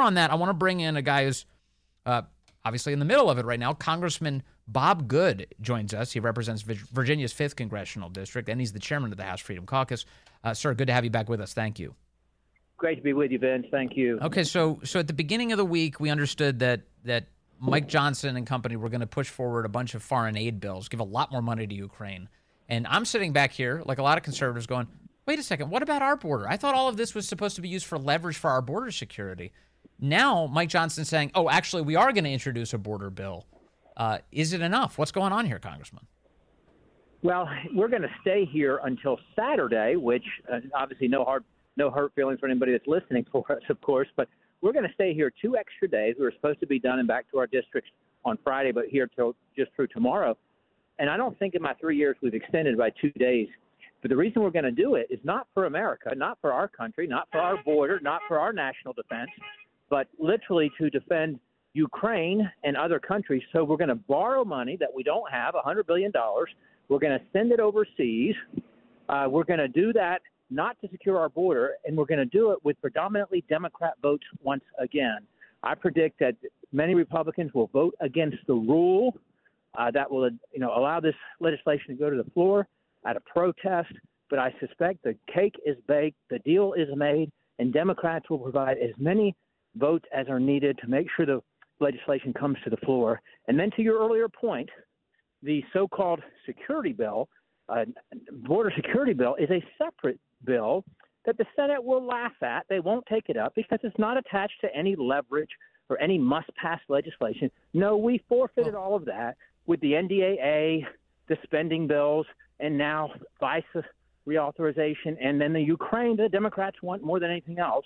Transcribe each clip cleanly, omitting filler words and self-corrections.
On that, I want to bring in a guy who's obviously in the middle of it right now. Congressman Bob Good joins us. He represents Virginia's 5th Congressional District, and he's the chairman of the House Freedom Caucus. Sir, good to have you back with us. Thank you. Great to be with you, Vince. Thank you. Okay, so at the beginning of the week, we understood that Mike Johnson and company were going to push forward a bunch of foreign aid bills, give a lot more money to Ukraine. And I'm sitting back here, like a lot of conservatives, going, wait a second, what about our border? I thought all of this was supposed to be used for leverage for our border security. Now Mike Johnson's saying, oh, actually, we are going to introduce a border bill. Is it enough? What's going on here, Congressman? Well, we're going to stay here until Saturday, which obviously no hurt feelings for anybody that's listening for us, of course, but we're going to stay here 2 extra days. We were supposed to be done and back to our districts on Friday, but here till just through tomorrow. And I don't think in my 3 years we've extended by 2 days. But the reason we're going to do it is not for America, not for our country, not for our border, not for our national defense, but literally to defend Ukraine and other countries. So we're going to borrow money that we don't have, $100 billion. We're going to send it overseas. We're going to do that not to secure our border, and we're going to do it with predominantly Democrat votes once again. I predict that many Republicans will vote against the rule that will, allow this legislation to go to the floor at a protest. But I suspect the cake is baked, the deal is made, and Democrats will provide as many votes as are needed to make sure the legislation comes to the floor. And then to your earlier point, the so-called security bill, border security bill, is a separate bill that the Senate will laugh at. They won't take it up because it's not attached to any leverage or any must-pass legislation. No, we forfeited all of that with the NDAA, the spending bills, and now FISA reauthorization, and then the Ukraine the Democrats want more than anything else.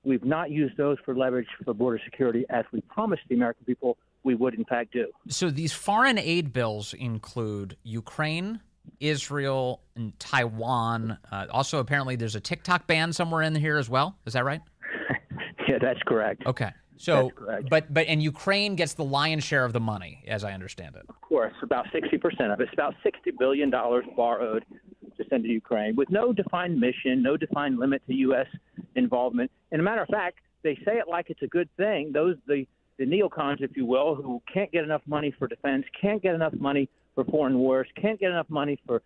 We've not used those for leverage for border security as we promised the American people we would, in fact, do. So these foreign aid bills include Ukraine, Israel, and Taiwan. Also, apparently, there's a TikTok ban somewhere in here as well. Is that right? Yeah, that's correct. Okay. So, that's correct. And Ukraine gets the lion's share of the money, as I understand it. Of course, about 60% of it. It's about $60 billion borrowed to send to Ukraine with no defined mission, no defined limit to U.S. involvement. And a matter of fact, they say it like it's a good thing. The neocons, if you will, who can't get enough money for defense, can't get enough money for foreign wars, can't get enough money for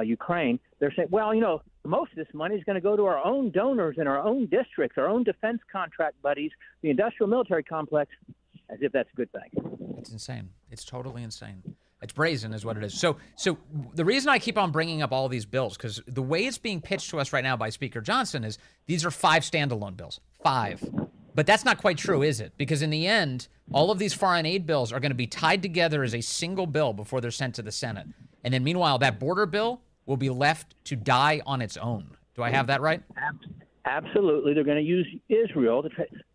Ukraine, they're saying, well, most of this money is going to go to our own donors in our own districts, our own defense contract buddies, the industrial military complex, as if that's a good thing. It's insane. It's totally insane. It's brazen is what it is. So the reason I keep on bringing up all these bills, because the way it's being pitched to us right now by Speaker Johnson is these are 5 standalone bills. 5. But that's not quite true, is it? Because in the end, all of these foreign aid bills are going to be tied together as a single bill before they're sent to the Senate. And then meanwhile, that border bill will be left to die on its own. Do I have that right? Absolutely. They're going to use Israel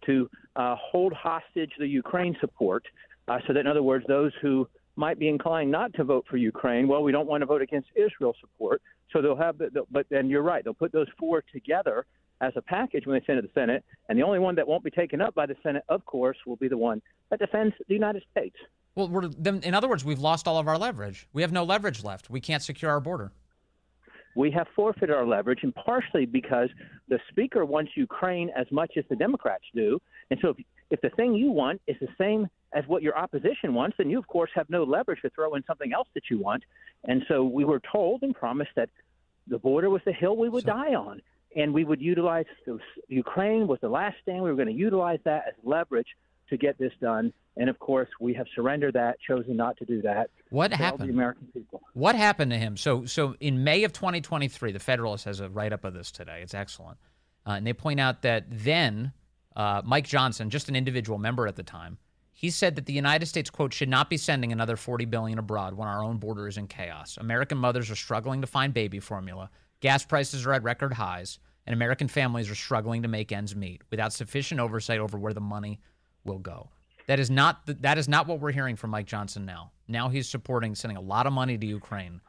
to hold hostage the Ukraine support so that, in other words, those who might be inclined not to vote for Ukraine, well, we don't want to vote against Israel support. So they'll have but then you're right. They'll put those 4 together as a package when they send it to the Senate. And the only one that won't be taken up by the Senate, of course, will be the one that defends the United States. Well, in other words, we've lost all of our leverage. We have no leverage left. We can't secure our border. We have forfeited our leverage, and partially because the Speaker wants Ukraine as much as the Democrats do. And so if the thing you want is the same as what your opposition wants, then you, of course, have no leverage to throw in something else that you want. And so we were told and promised that the border was the hill we would die on, and we would utilize Ukraine was the last stand. We were going to utilize that as leverage to get this done. And, of course, we have surrendered that, chosen not to do that. What happened? The American people. What happened to him? So in May of 2023, the Federalist has a write-up of this today. It's excellent. And they point out that then Mike Johnson, just an individual member at the time, he said that the United States, quote, should not be sending another $40 billion abroad when our own border is in chaos. American mothers are struggling to find baby formula. Gas prices are at record highs. And American families are struggling to make ends meet without sufficient oversight over where the money will go. That is not what we're hearing from Mike Johnson now. Now he's supporting sending a lot of money to Ukraine.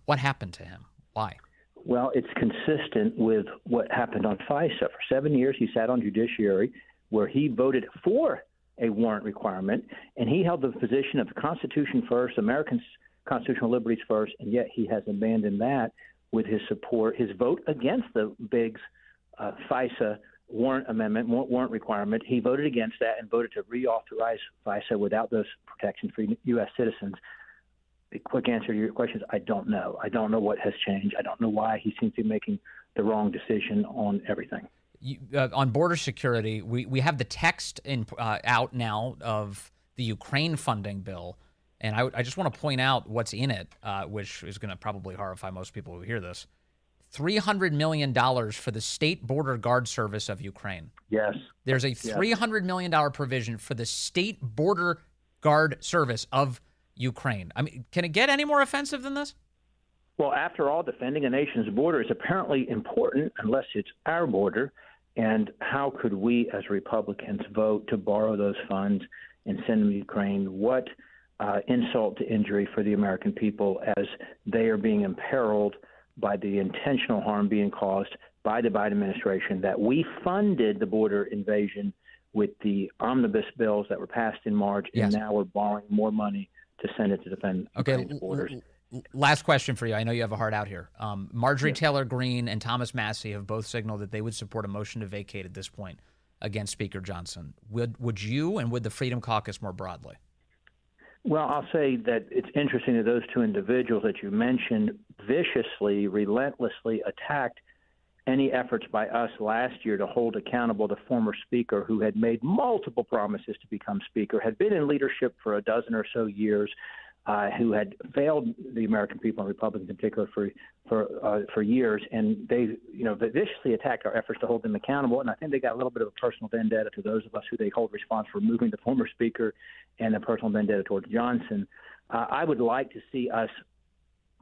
What happened to him? Why? Well, it's consistent with what happened on FISA. For 7 years, he sat on judiciary where he voted for a warrant requirement, and he held the position of the Constitution first, American constitutional liberties first, and yet he has abandoned that with his support, his vote against the Biggs FISA warrant requirement. He voted against that and voted to reauthorize FISA without those protections for U.S. citizens. The quick answer to your question is I don't know. I don't know what has changed. I don't know why he seems to be making the wrong decision on everything. On border security, we have the text out now of the Ukraine funding bill, and I just want to point out what's in it, which is going to probably horrify most people who hear this. $300 million for the State Border Guard Service of Ukraine. Yes. There's a $300 million provision for the State Border Guard Service of Ukraine. I mean, can it get any more offensive than this? Well, after all, defending a nation's border is apparently important unless it's our border. And how could we as Republicans vote to borrow those funds and send them to Ukraine? What insult to injury for the American people as they are being imperiled by the intentional harm being caused by the Biden administration, that we funded the border invasion with the omnibus bills that were passed in March, and now we're borrowing more money to send it to defend Ukraine's borders. Last question for you. I know you have a heart out here. Marjorie Taylor Greene and Thomas Massie have both signaled that they would support a motion to vacate at this point against Speaker Johnson. Would you and would the Freedom Caucus more broadly? Well, I'll say that it's interesting that those two individuals that you mentioned viciously, relentlessly attacked any efforts by us last year to hold accountable the former speaker who had made multiple promises to become speaker, had been in leadership for a dozen or so years, who had failed the American people and Republicans in particular for years, and they viciously attacked our efforts to hold them accountable. And I think they got a little bit of a personal vendetta to those of us who they hold responsible for removing the former speaker, and a personal vendetta towards Johnson. I would like to see us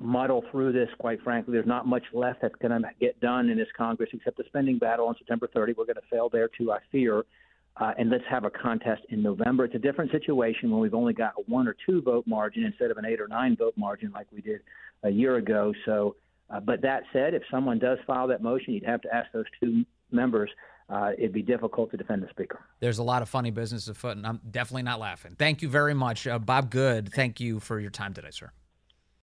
muddle through this. Quite frankly, there's not much left that's going to get done in this Congress except the spending battle on September 30. We're going to fail there too, I fear. And let's have a contest in November. It's a different situation when we've only got a 1 or 2 vote margin instead of an 8 or 9 vote margin like we did a year ago. So, but that said, if someone does file that motion, you'd have to ask those 2 members. It'd be difficult to defend the speaker. There's a lot of funny business afoot, and I'm definitely not laughing. Thank you very much. Bob Good, thank you for your time today, sir.